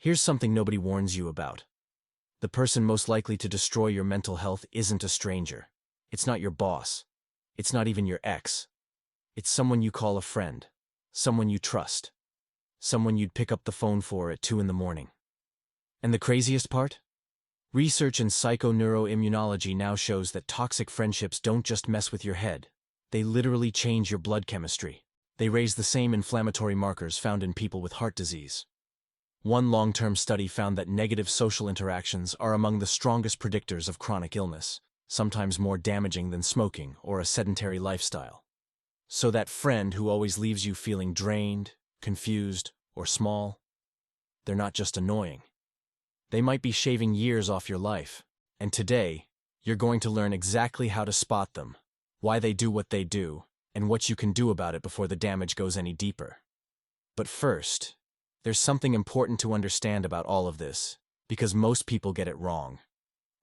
Here's something nobody warns you about. The person most likely to destroy your mental health isn't a stranger. It's not your boss. It's not even your ex. It's someone you call a friend. Someone you trust. Someone you'd pick up the phone for at 2 in the morning. And the craziest part? Research in psychoneuroimmunology now shows that toxic friendships don't just mess with your head. They literally change your blood chemistry. They raise the same inflammatory markers found in people with heart disease. One long-term study found that negative social interactions are among the strongest predictors of chronic illness, sometimes more damaging than smoking or a sedentary lifestyle. So that friend who always leaves you feeling drained, confused, or small, they're not just annoying. They might be shaving years off your life, and today, you're going to learn exactly how to spot them, why they do what they do, and what you can do about it before the damage goes any deeper. But first, there's something important to understand about all of this, because most people get it wrong.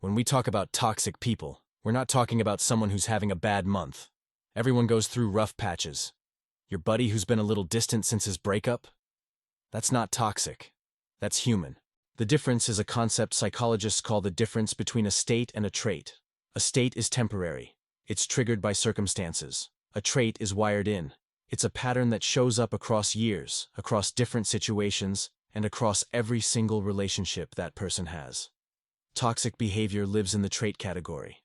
When we talk about toxic people, we're not talking about someone who's having a bad month. Everyone goes through rough patches. Your buddy who's been a little distant since his breakup? That's not toxic. That's human. The difference is a concept psychologists call the difference between a state and a trait. A state is temporary. It's triggered by circumstances. A trait is wired in. It's a pattern that shows up across years, across different situations, and across every single relationship that person has. Toxic behavior lives in the trait category.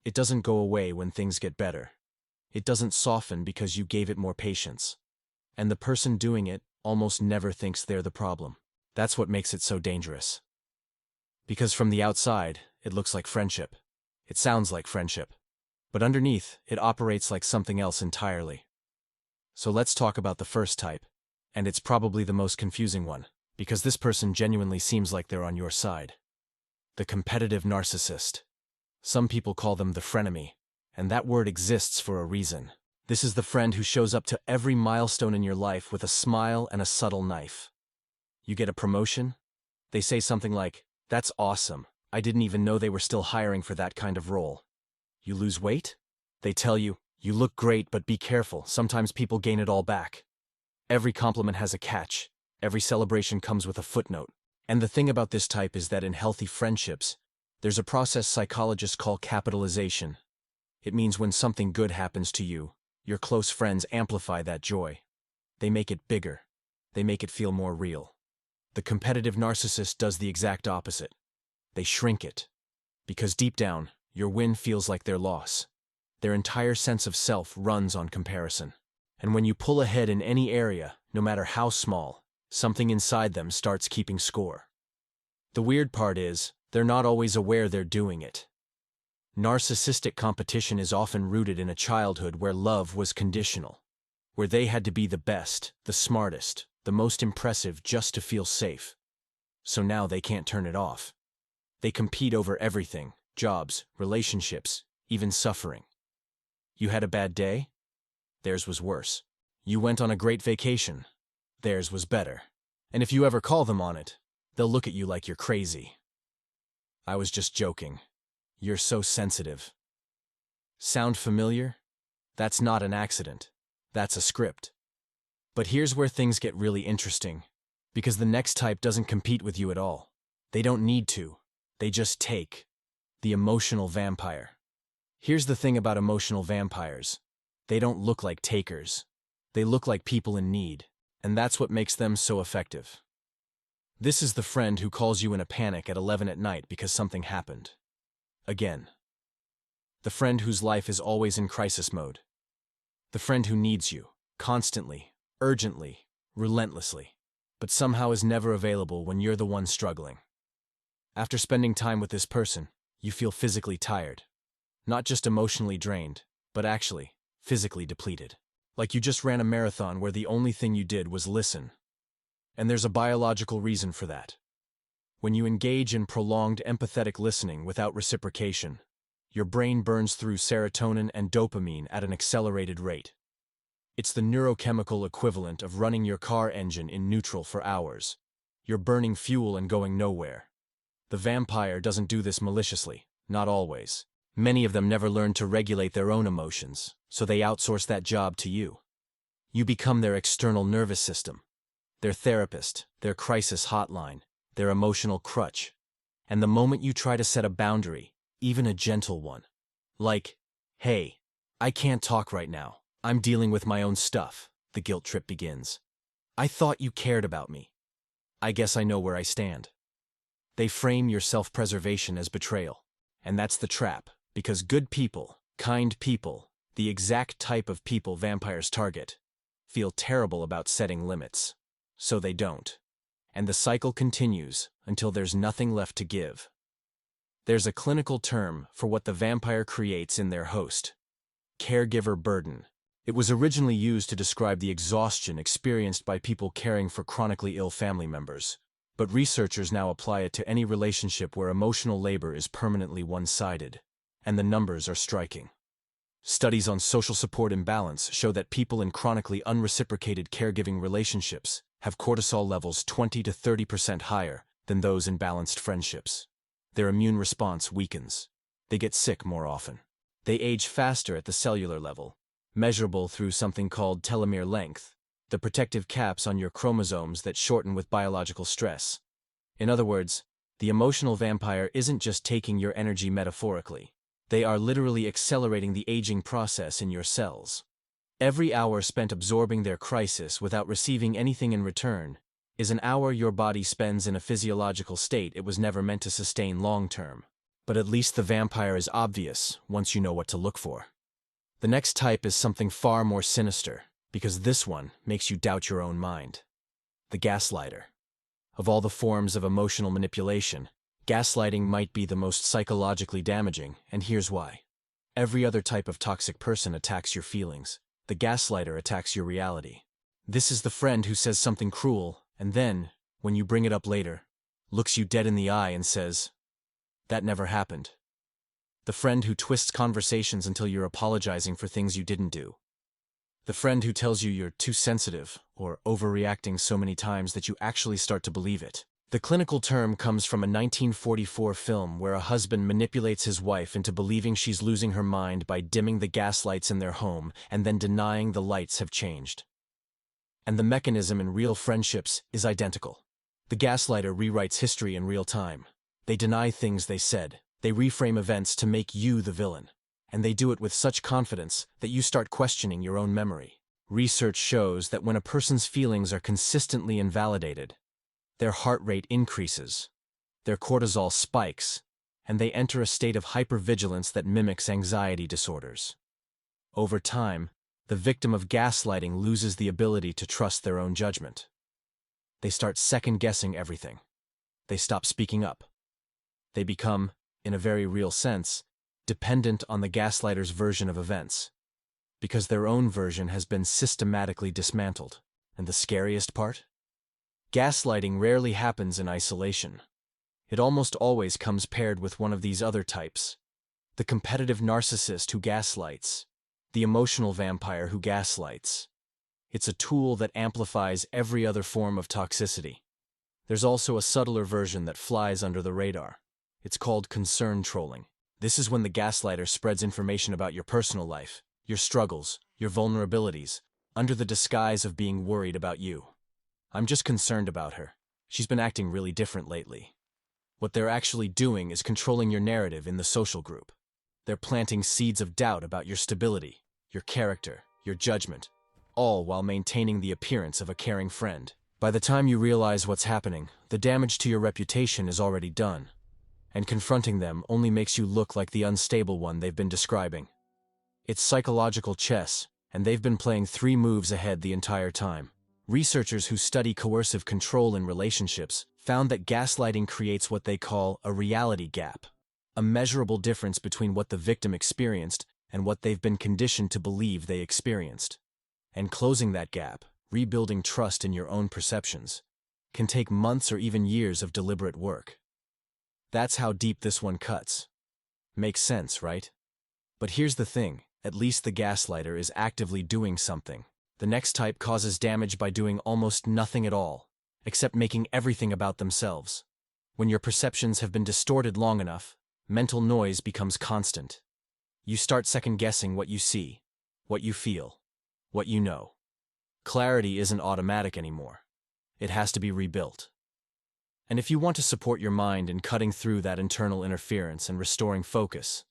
It doesn't go away when things get better. It doesn't soften because you gave it more patience. And the person doing it almost never thinks they're the problem. That's what makes it so dangerous. Because from the outside, it looks like friendship. It sounds like friendship. But underneath, it operates like something else entirely. So let's talk about the first type, and it's probably the most confusing one, because this person genuinely seems like they're on your side. The competitive narcissist. Some people call them the frenemy, and that word exists for a reason. This is the friend who shows up to every milestone in your life with a smile and a subtle knife. You get a promotion? They say something like, "That's awesome. I didn't even know they were still hiring for that kind of role." You lose weight? They tell you, "You look great, but be careful. Sometimes people gain it all back." Every compliment has a catch. Every celebration comes with a footnote. And the thing about this type is that in healthy friendships, there's a process psychologists call capitalization. It means when something good happens to you, your close friends amplify that joy. They make it bigger. They make it feel more real. The competitive narcissist does the exact opposite. They shrink it. Because deep down, your win feels like their loss. Their entire sense of self runs on comparison. And when you pull ahead in any area, no matter how small, something inside them starts keeping score. The weird part is, they're not always aware they're doing it. Narcissistic competition is often rooted in a childhood where love was conditional, where they had to be the best, the smartest, the most impressive just to feel safe. So now they can't turn it off. They compete over everything, jobs, relationships, even suffering. You had a bad day? Theirs was worse. You went on a great vacation? Theirs was better. And if you ever call them on it, they'll look at you like you're crazy. I was just joking. You're so sensitive. Sound familiar? That's not an accident. That's a script. But here's where things get really interesting, because the next type doesn't compete with you at all. They don't need to. They just take. The emotional vampire. Here's the thing about emotional vampires. They don't look like takers. They look like people in need, and that's what makes them so effective. This is the friend who calls you in a panic at 11 at night because something happened. Again. The friend whose life is always in crisis mode. The friend who needs you, constantly, urgently, relentlessly, but somehow is never available when you're the one struggling. After spending time with this person, you feel physically tired. Not just emotionally drained, but actually, physically depleted. Like you just ran a marathon where the only thing you did was listen. And there's a biological reason for that. When you engage in prolonged empathetic listening without reciprocation, your brain burns through serotonin and dopamine at an accelerated rate. It's the neurochemical equivalent of running your car engine in neutral for hours. You're burning fuel and going nowhere. The vampire doesn't do this maliciously, not always. Many of them never learn to regulate their own emotions, so they outsource that job to you. You become their external nervous system, their therapist, their crisis hotline, their emotional crutch. And the moment you try to set a boundary, even a gentle one, like, "Hey, I can't talk right now. I'm dealing with my own stuff," the guilt trip begins. "I thought you cared about me. I guess I know where I stand." They frame your self-preservation as betrayal. And that's the trap, because good people, kind people, the exact type of people vampires target, feel terrible about setting limits. So they don't. And the cycle continues until there's nothing left to give. There's a clinical term for what the vampire creates in their host: caregiver burden. It was originally used to describe the exhaustion experienced by people caring for chronically ill family members. But researchers now apply it to any relationship where emotional labor is permanently one-sided. And the numbers are striking. Studies on social support imbalance show that people in chronically unreciprocated caregiving relationships have cortisol levels 20 to 30% higher than those in balanced friendships. Their immune response weakens. They get sick more often. They age faster at the cellular level, measurable through something called telomere length, the protective caps on your chromosomes that shorten with biological stress. In other words, the emotional vampire isn't just taking your energy metaphorically. They are literally accelerating the aging process in your cells. Every hour spent absorbing their crisis without receiving anything in return is an hour your body spends in a physiological state it was never meant to sustain long-term. But at least the vampire is obvious once you know what to look for. The next type is something far more sinister, because this one makes you doubt your own mind. The gaslighter. Of all the forms of emotional manipulation, gaslighting might be the most psychologically damaging, and here's why. Every other type of toxic person attacks your feelings. The gaslighter attacks your reality. This is the friend who says something cruel, and then, when you bring it up later, looks you dead in the eye and says, "That never happened." The friend who twists conversations until you're apologizing for things you didn't do. The friend who tells you you're too sensitive or overreacting so many times that you actually start to believe it. The clinical term comes from a 1944 film where a husband manipulates his wife into believing she's losing her mind by dimming the gas lights in their home and then denying the lights have changed. And the mechanism in real friendships is identical. The gaslighter rewrites history in real time. They deny things they said. They reframe events to make you the villain. And they do it with such confidence that you start questioning your own memory. Research shows that when a person's feelings are consistently invalidated, their heart rate increases, their cortisol spikes, and they enter a state of hypervigilance that mimics anxiety disorders. Over time, the victim of gaslighting loses the ability to trust their own judgment. They start second-guessing everything. They stop speaking up. They become, in a very real sense, dependent on the gaslighter's version of events, because their own version has been systematically dismantled. And the scariest part? Gaslighting rarely happens in isolation. It almost always comes paired with one of these other types: the competitive narcissist who gaslights, the emotional vampire who gaslights. It's a tool that amplifies every other form of toxicity. There's also a subtler version that flies under the radar. It's called concern trolling. This is when the gaslighter spreads information about your personal life, your struggles, your vulnerabilities, under the disguise of being worried about you. "I'm just concerned about her. She's been acting really different lately." What they're actually doing is controlling your narrative in the social group. They're planting seeds of doubt about your stability, your character, your judgment, all while maintaining the appearance of a caring friend. By the time you realize what's happening, the damage to your reputation is already done. And confronting them only makes you look like the unstable one they've been describing. It's psychological chess, and they've been playing 3 moves ahead the entire time. Researchers who study coercive control in relationships found that gaslighting creates what they call a reality gap, a measurable difference between what the victim experienced and what they've been conditioned to believe they experienced. And closing that gap, rebuilding trust in your own perceptions, can take months or even years of deliberate work. That's how deep this one cuts. Makes sense, right? But here's the thing, at least the gaslighter is actively doing something. The next type causes damage by doing almost nothing at all, except making everything about themselves. When your perceptions have been distorted long enough, mental noise becomes constant. You start second-guessing what you see, what you feel, what you know. Clarity isn't automatic anymore. It has to be rebuilt. And if you want to support your mind in cutting through that internal interference and restoring focus,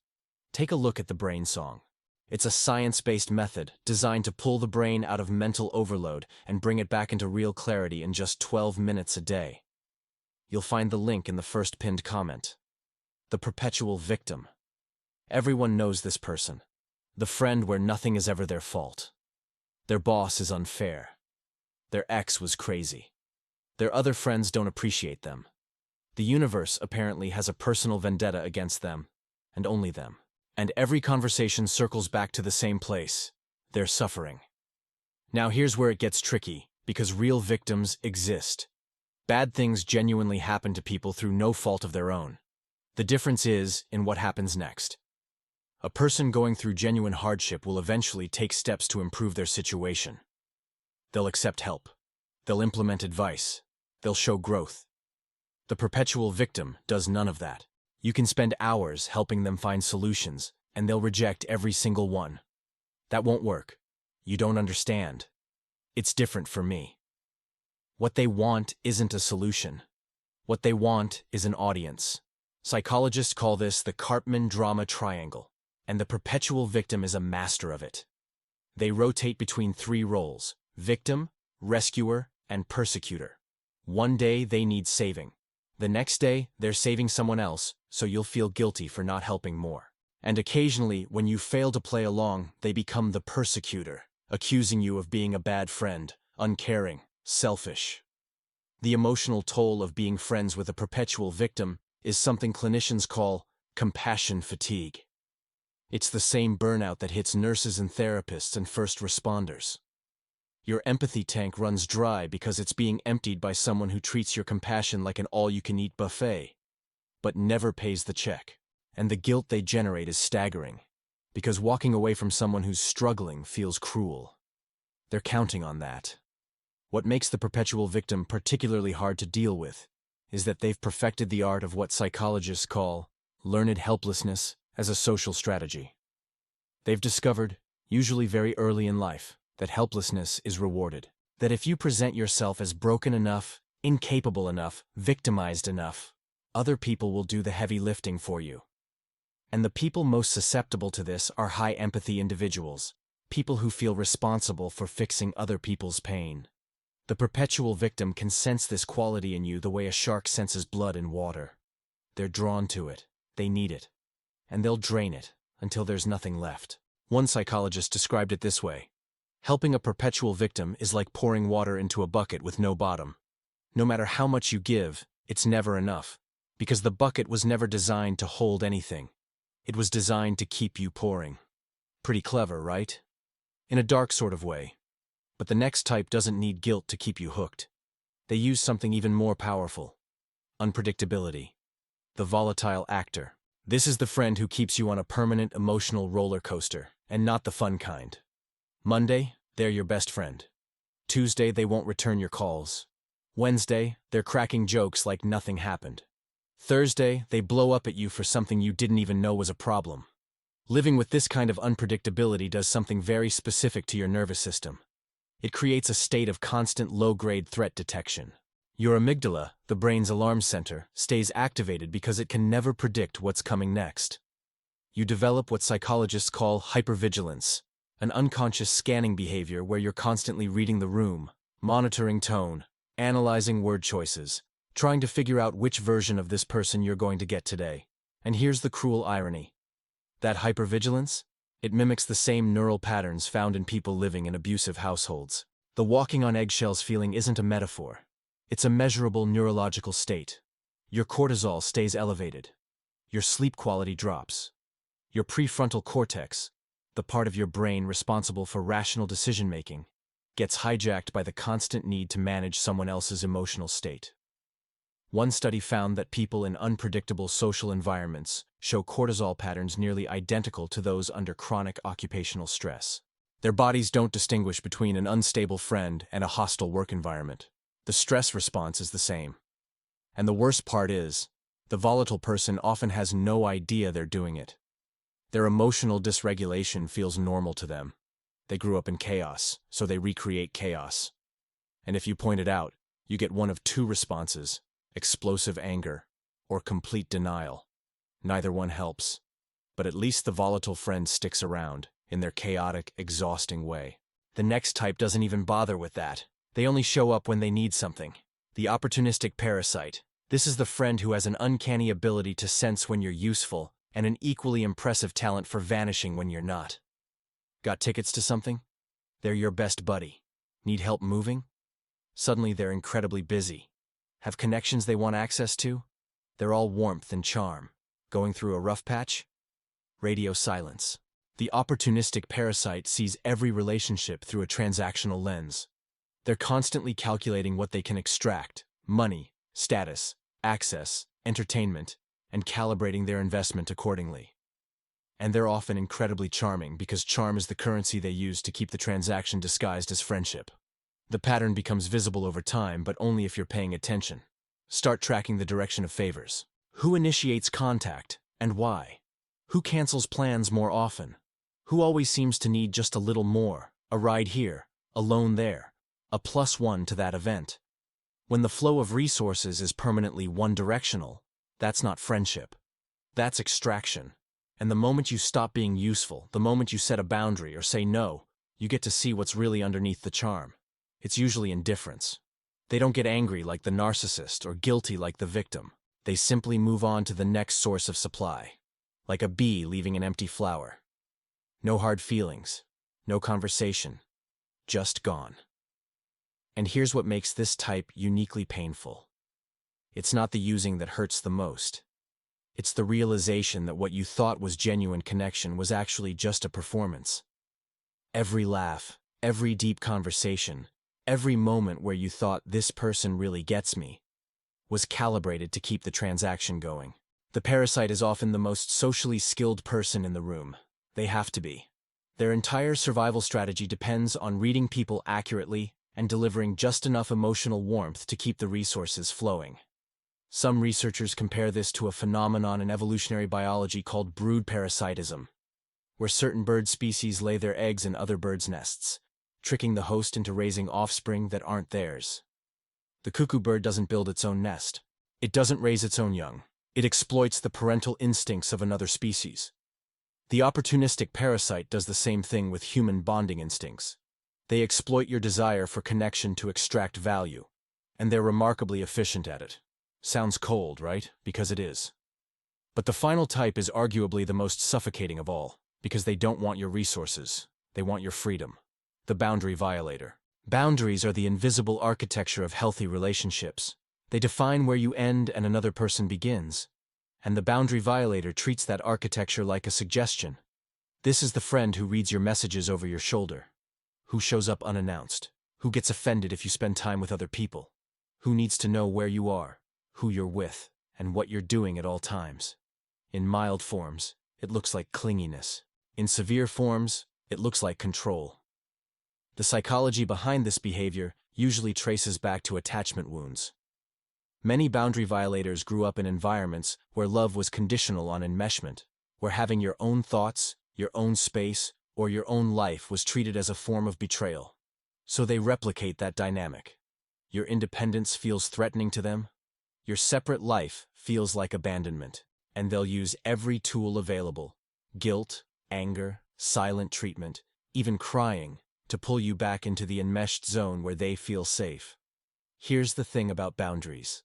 take a look at the brain song. It's a science-based method designed to pull the brain out of mental overload and bring it back into real clarity in just 12 minutes a day. You'll find the link in the first pinned comment. The Perpetual Victim. Everyone knows this person. The friend where nothing is ever their fault. Their boss is unfair. Their ex was crazy. Their other friends don't appreciate them. The universe apparently has a personal vendetta against them, and only them. And every conversation circles back to the same place: their suffering. Now here's where it gets tricky, because real victims exist. Bad things genuinely happen to people through no fault of their own. The difference is in what happens next. A person going through genuine hardship will eventually take steps to improve their situation. They'll accept help. They'll implement advice. They'll show growth. The perpetual victim does none of that. You can spend hours helping them find solutions, and they'll reject every single one. That won't work. You don't understand. It's different for me. What they want isn't a solution. What they want is an audience. Psychologists call this the Karpman drama triangle, and the perpetual victim is a master of it. They rotate between three roles: victim, rescuer, and persecutor. One day they need saving. The next day they're saving someone else, so you'll feel guilty for not helping more. And occasionally, when you fail to play along, they become the persecutor, accusing you of being a bad friend, uncaring, selfish. The emotional toll of being friends with a perpetual victim is something clinicians call compassion fatigue. It's the same burnout that hits nurses and therapists and first responders. Your empathy tank runs dry because it's being emptied by someone who treats your compassion like an all-you-can-eat buffet, but never pays the check. And the guilt they generate is staggering, because walking away from someone who's struggling feels cruel. They're counting on that. What makes the perpetual victim particularly hard to deal with is that they've perfected the art of what psychologists call learned helplessness as a social strategy. They've discovered, usually very early in life, that helplessness is rewarded. That if you present yourself as broken enough, incapable enough, victimized enough, other people will do the heavy lifting for you. And the people most susceptible to this are high-empathy individuals, people who feel responsible for fixing other people's pain. The perpetual victim can sense this quality in you the way a shark senses blood in water. They're drawn to it, they need it, and they'll drain it until there's nothing left. One psychologist described it this way: helping a perpetual victim is like pouring water into a bucket with no bottom. No matter how much you give, it's never enough, because the bucket was never designed to hold anything. It was designed to keep you pouring. Pretty clever, right? In a dark sort of way. But the next type doesn't need guilt to keep you hooked. They use something even more powerful: unpredictability. The volatile actor. This is the friend who keeps you on a permanent emotional roller coaster, and not the fun kind. Monday, they're your best friend. Tuesday, they won't return your calls. Wednesday, they're cracking jokes like nothing happened. Thursday, they blow up at you for something you didn't even know was a problem. Living with this kind of unpredictability does something very specific to your nervous system. It creates a state of constant low-grade threat detection. Your amygdala, the brain's alarm center, stays activated because it can never predict what's coming next. You develop what psychologists call hypervigilance, an unconscious scanning behavior where you're constantly reading the room, monitoring tone, analyzing word choices, trying to figure out which version of this person you're going to get today. And here's the cruel irony. That hypervigilance? It mimics the same neural patterns found in people living in abusive households. The walking on eggshells feeling isn't a metaphor. It's a measurable neurological state. Your cortisol stays elevated. Your sleep quality drops. Your prefrontal cortex, the part of your brain responsible for rational decision-making, gets hijacked by the constant need to manage someone else's emotional state. One study found that people in unpredictable social environments show cortisol patterns nearly identical to those under chronic occupational stress. Their bodies don't distinguish between an unstable friend and a hostile work environment. The stress response is the same. And the worst part is, the volatile person often has no idea they're doing it. Their emotional dysregulation feels normal to them. They grew up in chaos, so they recreate chaos. And if you point it out, you get one of two responses: explosive anger, or complete denial. Neither one helps. But at least the volatile friend sticks around, in their chaotic, exhausting way. The next type doesn't even bother with that. They only show up when they need something. The opportunistic parasite. This is the friend who has an uncanny ability to sense when you're useful, and an equally impressive talent for vanishing when you're not. Got tickets to something? They're your best buddy. Need help moving? Suddenly they're incredibly busy. Have connections they want access to? They're all warmth and charm. Going through a rough patch? Radio silence. The opportunistic parasite sees every relationship through a transactional lens. They're constantly calculating what they can extract: money, status, access, entertainment, and calibrating their investment accordingly. And they're often incredibly charming because charm is the currency they use to keep the transaction disguised as friendship. The pattern becomes visible over time, but only if you're paying attention. Start tracking the direction of favors. Who initiates contact, and why? Who cancels plans more often? Who always seems to need just a little more, a ride here, a loan there, a +1 to that event? When the flow of resources is permanently one-directional, that's not friendship. That's extraction. And the moment you stop being useful, the moment you set a boundary or say no, you get to see what's really underneath the charm. It's usually indifference. They don't get angry like the narcissist or guilty like the victim. They simply move on to the next source of supply, like a bee leaving an empty flower. No hard feelings, no conversation, just gone. And here's what makes this type uniquely painful. It's not the using that hurts the most. It's the realization that what you thought was genuine connection was actually just a performance. Every laugh, every deep conversation, every moment where you thought this person really gets me, was calibrated to keep the transaction going. The parasite is often the most socially skilled person in the room. They have to be. Their entire survival strategy depends on reading people accurately and delivering just enough emotional warmth to keep the resources flowing. Some researchers compare this to a phenomenon in evolutionary biology called brood parasitism, where certain bird species lay their eggs in other birds' nests, tricking the host into raising offspring that aren't theirs. The cuckoo bird doesn't build its own nest. It doesn't raise its own young. It exploits the parental instincts of another species. The opportunistic parasite does the same thing with human bonding instincts. They exploit your desire for connection to extract value, and they're remarkably efficient at it. Sounds cold, right? Because it is. But the final type is arguably the most suffocating of all, because they don't want your resources. They want your freedom. The boundary violator. Boundaries are the invisible architecture of healthy relationships. They define where you end and another person begins. And the boundary violator treats that architecture like a suggestion. This is the friend who reads your messages over your shoulder, who shows up unannounced, who gets offended if you spend time with other people, who needs to know where you are, who you're with, and what you're doing at all times. In mild forms, it looks like clinginess. In severe forms, it looks like control. The psychology behind this behavior usually traces back to attachment wounds. Many boundary violators grew up in environments where love was conditional on enmeshment, where having your own thoughts, your own space, or your own life was treated as a form of betrayal. So they replicate that dynamic. Your independence feels threatening to them. Your separate life feels like abandonment, and they'll use every tool available: guilt, anger, silent treatment, even crying, to pull you back into the enmeshed zone where they feel safe. Here's the thing about boundaries.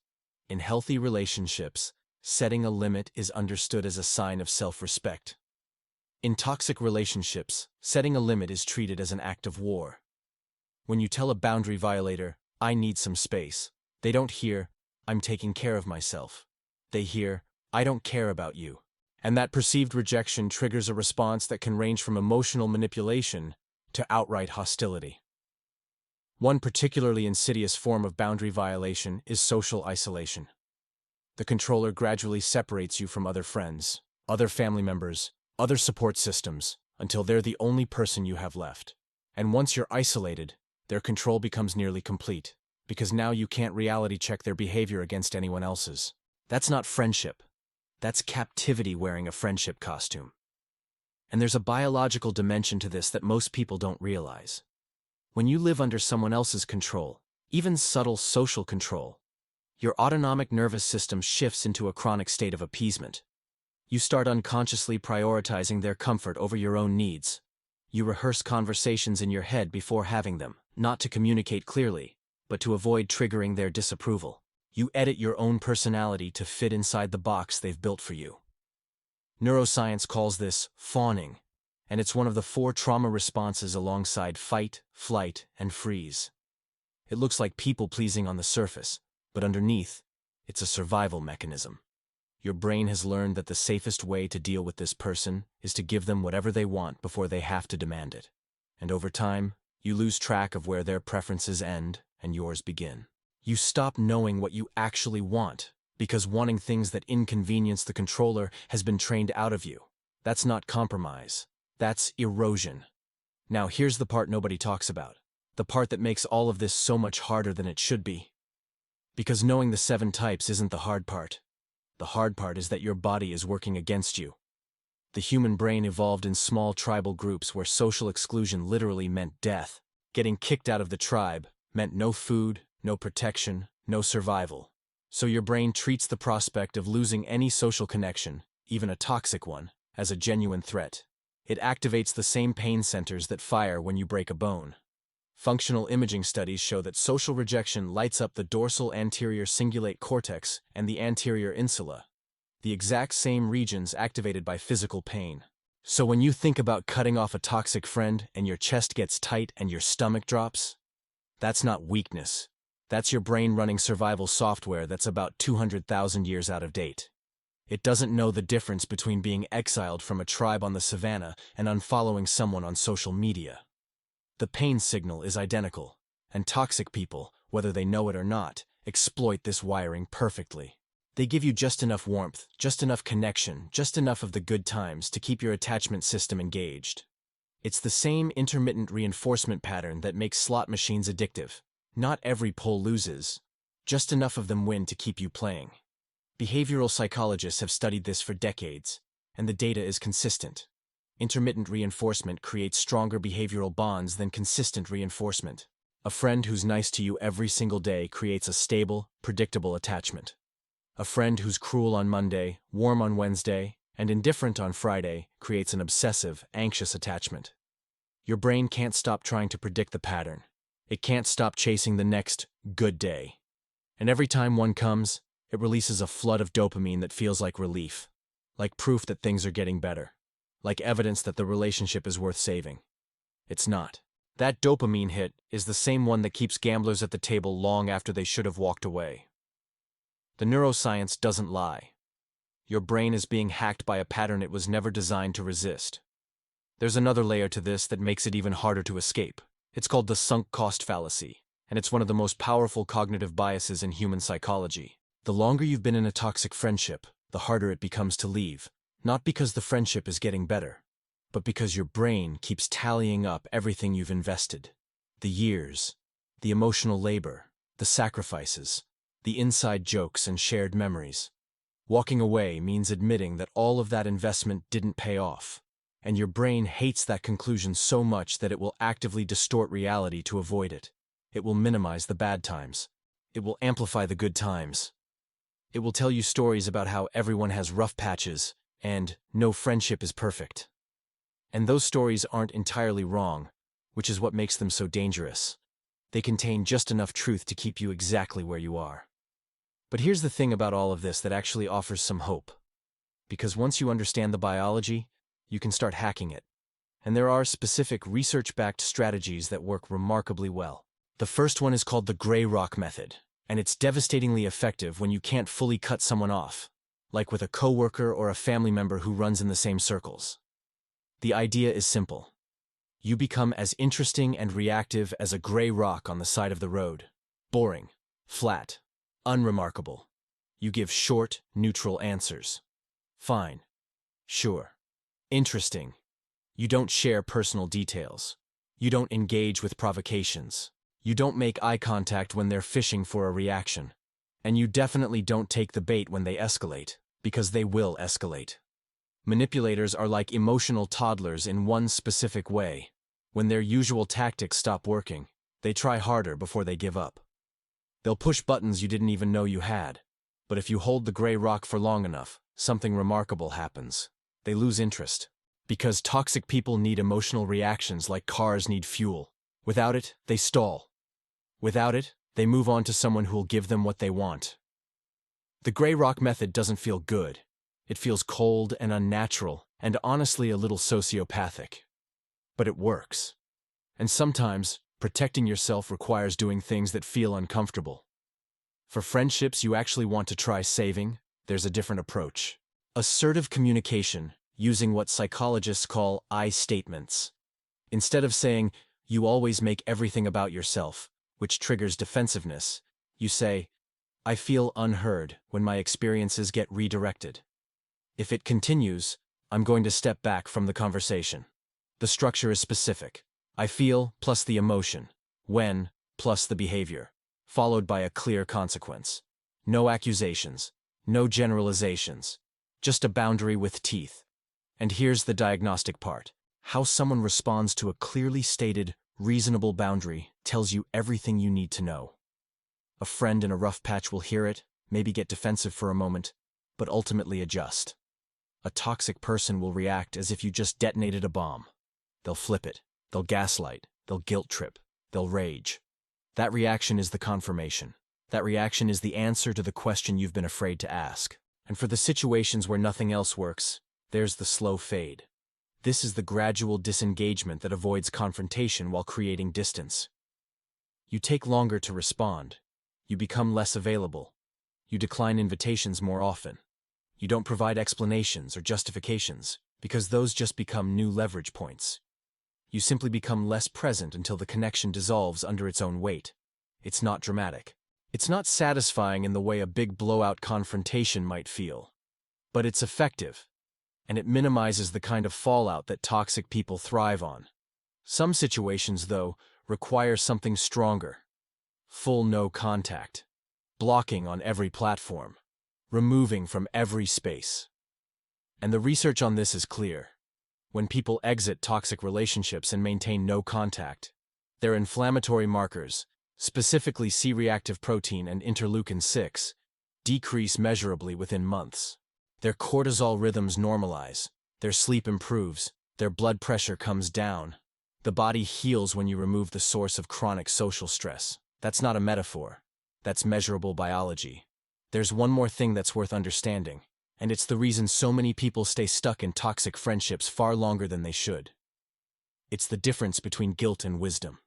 In healthy relationships, setting a limit is understood as a sign of self-respect. In toxic relationships, setting a limit is treated as an act of war. When you tell a boundary violator, "I need some space," they don't hear, "I'm taking care of myself." They hear, "I don't care about you." And that perceived rejection triggers a response that can range from emotional manipulation to outright hostility. One particularly insidious form of boundary violation is social isolation. The controller gradually separates you from other friends, other family members, other support systems, until they're the only person you have left. And once you're isolated, their control becomes nearly complete, because now you can't reality check their behavior against anyone else's. That's not friendship. That's captivity wearing a friendship costume. And there's a biological dimension to this that most people don't realize. When you live under someone else's control, even subtle social control, Your autonomic nervous system shifts into a chronic state of appeasement. You start unconsciously prioritizing their comfort over your own needs. You rehearse conversations in your head before having them, not to communicate clearly, but to avoid triggering their disapproval. You edit your own personality to fit inside the box they've built for you. Neuroscience calls this fawning, and it's one of the 4 trauma responses alongside fight, flight, and freeze. It looks like people-pleasing on the surface, but underneath, it's a survival mechanism. Your brain has learned that the safest way to deal with this person is to give them whatever they want before they have to demand it. And over time, you lose track of where their preferences end and yours begin. You stop knowing what you actually want, because wanting things that inconvenience the controller has been trained out of you. That's not compromise. That's erosion. Now here's the part nobody talks about. The part that makes all of this so much harder than it should be. Because knowing the 7 types isn't the hard part. The hard part is that your body is working against you. The human brain evolved in small tribal groups where social exclusion literally meant death. Getting kicked out of the tribe meant no food, no protection, no survival. So your brain treats the prospect of losing any social connection, even a toxic one, as a genuine threat. It activates the same pain centers that fire when you break a bone. Functional imaging studies show that social rejection lights up the dorsal anterior cingulate cortex and the anterior insula, the exact same regions activated by physical pain. So when you think about cutting off a toxic friend and your chest gets tight and your stomach drops, that's not weakness. That's your brain running survival software that's about 200,000 years out of date. It doesn't know the difference between being exiled from a tribe on the savannah and unfollowing someone on social media. The pain signal is identical, and toxic people, whether they know it or not, exploit this wiring perfectly. They give you just enough warmth, just enough connection, just enough of the good times to keep your attachment system engaged. It's the same intermittent reinforcement pattern that makes slot machines addictive. Not every pull loses. Just enough of them win to keep you playing. Behavioral psychologists have studied this for decades, and the data is consistent. Intermittent reinforcement creates stronger behavioral bonds than consistent reinforcement. A friend who's nice to you every single day creates a stable, predictable attachment. A friend who's cruel on Monday, warm on Wednesday, and indifferent on Friday creates an obsessive, anxious attachment. Your brain can't stop trying to predict the pattern. It can't stop chasing the next good day. And every time one comes, it releases a flood of dopamine that feels like relief, like proof that things are getting better, like evidence that the relationship is worth saving. It's not. That dopamine hit is the same one that keeps gamblers at the table long after they should have walked away. The neuroscience doesn't lie. Your brain is being hacked by a pattern it was never designed to resist. There's another layer to this that makes it even harder to escape. It's called the sunk cost fallacy, and it's one of the most powerful cognitive biases in human psychology. The longer you've been in a toxic friendship, the harder it becomes to leave. Not because the friendship is getting better, but because your brain keeps tallying up everything you've invested. The years, the emotional labor, the sacrifices, the inside jokes and shared memories. Walking away means admitting that all of that investment didn't pay off, and your brain hates that conclusion so much that it will actively distort reality to avoid it. It will minimize the bad times. It will amplify the good times. It will tell you stories about how everyone has rough patches, and no friendship is perfect. And those stories aren't entirely wrong, which is what makes them so dangerous. They contain just enough truth to keep you exactly where you are. But here's the thing about all of this that actually offers some hope. Because once you understand the biology, you can start hacking it. And there are specific research-backed strategies that work remarkably well. The first one is called the gray rock method, and it's devastatingly effective when you can't fully cut someone off, like with a coworker or a family member who runs in the same circles. The idea is simple. You become as interesting and reactive as a gray rock on the side of the road. Boring, flat, unremarkable. You give short, neutral answers. Fine. Sure. Interesting. You don't share personal details. You don't engage with provocations. You don't make eye contact when they're fishing for a reaction. And you definitely don't take the bait when they escalate, because they will escalate. Manipulators are like emotional toddlers in one specific way. When their usual tactics stop working, they try harder before they give up. They'll push buttons you didn't even know you had. But if you hold the gray rock for long enough, something remarkable happens. They lose interest. Because toxic people need emotional reactions like cars need fuel. Without it, they stall. Without it, they move on to someone who'll give them what they want. The gray rock method doesn't feel good. It feels cold and unnatural, and honestly a little sociopathic. But it works. And sometimes, protecting yourself requires doing things that feel uncomfortable. For friendships you actually want to try saving, there's a different approach. Assertive communication, using what psychologists call I statements. Instead of saying, "You always make everything about yourself," which triggers defensiveness, you say, "I feel unheard when my experiences get redirected. If it continues, I'm going to step back from the conversation." The structure is specific. I feel plus the emotion, when plus the behavior, followed by a clear consequence. No accusations, no generalizations, just a boundary with teeth. And here's the diagnostic part. How someone responds to a clearly stated, reasonable boundary tells you everything you need to know. A friend in a rough patch will hear it, maybe get defensive for a moment, but ultimately adjust. A toxic person will react as if you just detonated a bomb. They'll flip it, they'll gaslight, they'll guilt trip, they'll rage. That reaction is the confirmation. That reaction is the answer to the question you've been afraid to ask. And for the situations where nothing else works, there's the slow fade. This is the gradual disengagement that avoids confrontation while creating distance. You take longer to respond. You become less available. You decline invitations more often. You don't provide explanations or justifications, because those just become new leverage points. You simply become less present until the connection dissolves under its own weight. It's not dramatic. It's not satisfying in the way a big blowout confrontation might feel. But it's effective, and it minimizes the kind of fallout that toxic people thrive on. Some situations, though, require something stronger. Full no contact. Blocking on every platform. Removing from every space. And the research on this is clear. When people exit toxic relationships and maintain no contact, their inflammatory markers, specifically C-reactive protein and interleukin-6, decrease measurably within months. Their cortisol rhythms normalize, their sleep improves, their blood pressure comes down. The body heals when you remove the source of chronic social stress. That's not a metaphor. That's measurable biology. There's one more thing that's worth understanding, and it's the reason so many people stay stuck in toxic friendships far longer than they should. It's the difference between guilt and wisdom.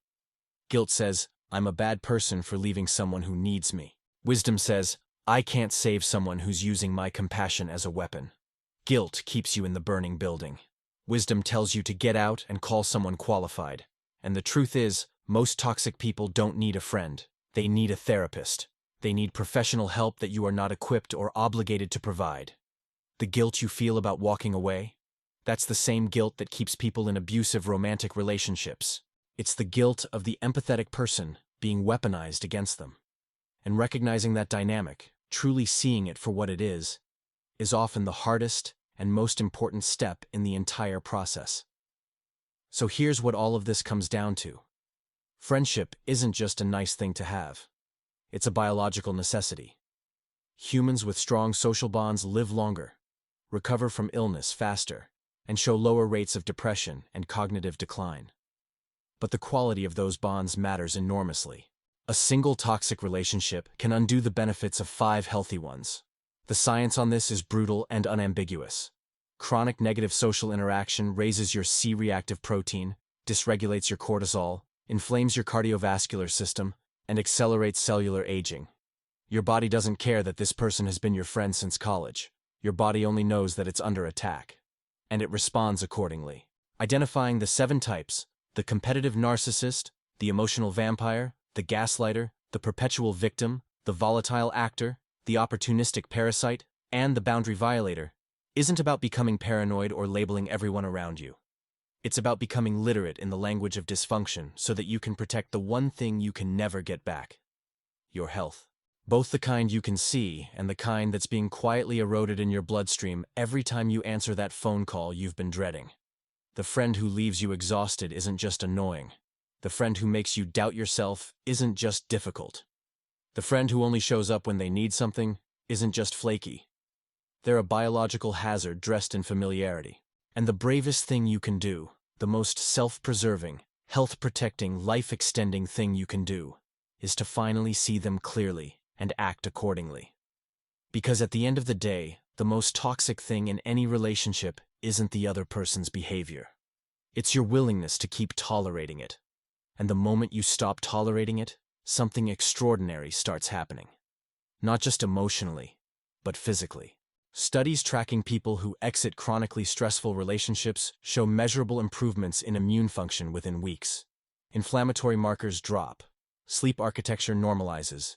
Guilt says, "I'm a bad person for leaving someone who needs me." Wisdom says, "I can't save someone who's using my compassion as a weapon." Guilt keeps you in the burning building. Wisdom tells you to get out and call someone qualified. And the truth is, most toxic people don't need a friend. They need a therapist. They need professional help that you are not equipped or obligated to provide. The guilt you feel about walking away? That's the same guilt that keeps people in abusive romantic relationships. It's the guilt of the empathetic person being weaponized against them. And recognizing that dynamic, truly seeing it for what it is often the hardest and most important step in the entire process. So here's what all of this comes down to. Friendship isn't just a nice thing to have. It's a biological necessity. Humans with strong social bonds live longer, recover from illness faster, and show lower rates of depression and cognitive decline. But the quality of those bonds matters enormously. A single toxic relationship can undo the benefits of 5 healthy ones. The science on this is brutal and unambiguous. Chronic negative social interaction raises your C-reactive protein, dysregulates your cortisol, inflames your cardiovascular system, and accelerates cellular aging. Your body doesn't care that this person has been your friend since college. Your body only knows that it's under attack. And it responds accordingly. Identifying the 7 types, the competitive narcissist, the emotional vampire, the gaslighter, the perpetual victim, the volatile actor, the opportunistic parasite, and the boundary violator, isn't about becoming paranoid or labeling everyone around you. It's about becoming literate in the language of dysfunction so that you can protect the one thing you can never get back: your health. Both the kind you can see and the kind that's being quietly eroded in your bloodstream every time you answer that phone call you've been dreading. The friend who leaves you exhausted isn't just annoying. The friend who makes you doubt yourself isn't just difficult. The friend who only shows up when they need something isn't just flaky. They're a biological hazard dressed in familiarity. And the bravest thing you can do, the most self-preserving, health-protecting, life-extending thing you can do, is to finally see them clearly and act accordingly. Because at the end of the day, the most toxic thing in any relationship isn't the other person's behavior. It's your willingness to keep tolerating it. And the moment you stop tolerating it, something extraordinary starts happening. Not just emotionally, but physically. Studies tracking people who exit chronically stressful relationships show measurable improvements in immune function within weeks. Inflammatory markers drop. Sleep architecture normalizes.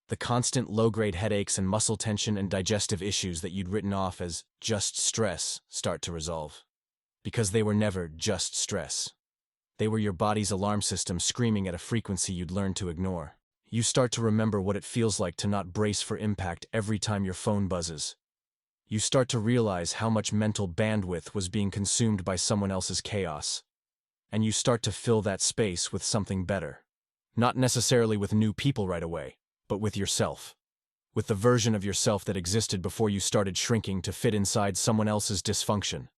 The constant low-grade headaches and muscle tension and digestive issues that you'd written off as just stress start to resolve. Because they were never just stress. They were your body's alarm system screaming at a frequency you'd learned to ignore. You start to remember what it feels like to not brace for impact every time your phone buzzes. You start to realize how much mental bandwidth was being consumed by someone else's chaos. And you start to fill that space with something better. Not necessarily with new people right away, but with yourself. With the version of yourself that existed before you started shrinking to fit inside someone else's dysfunction.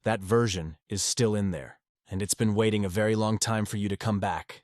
That version is still in there, and it's been waiting a very long time for you to come back.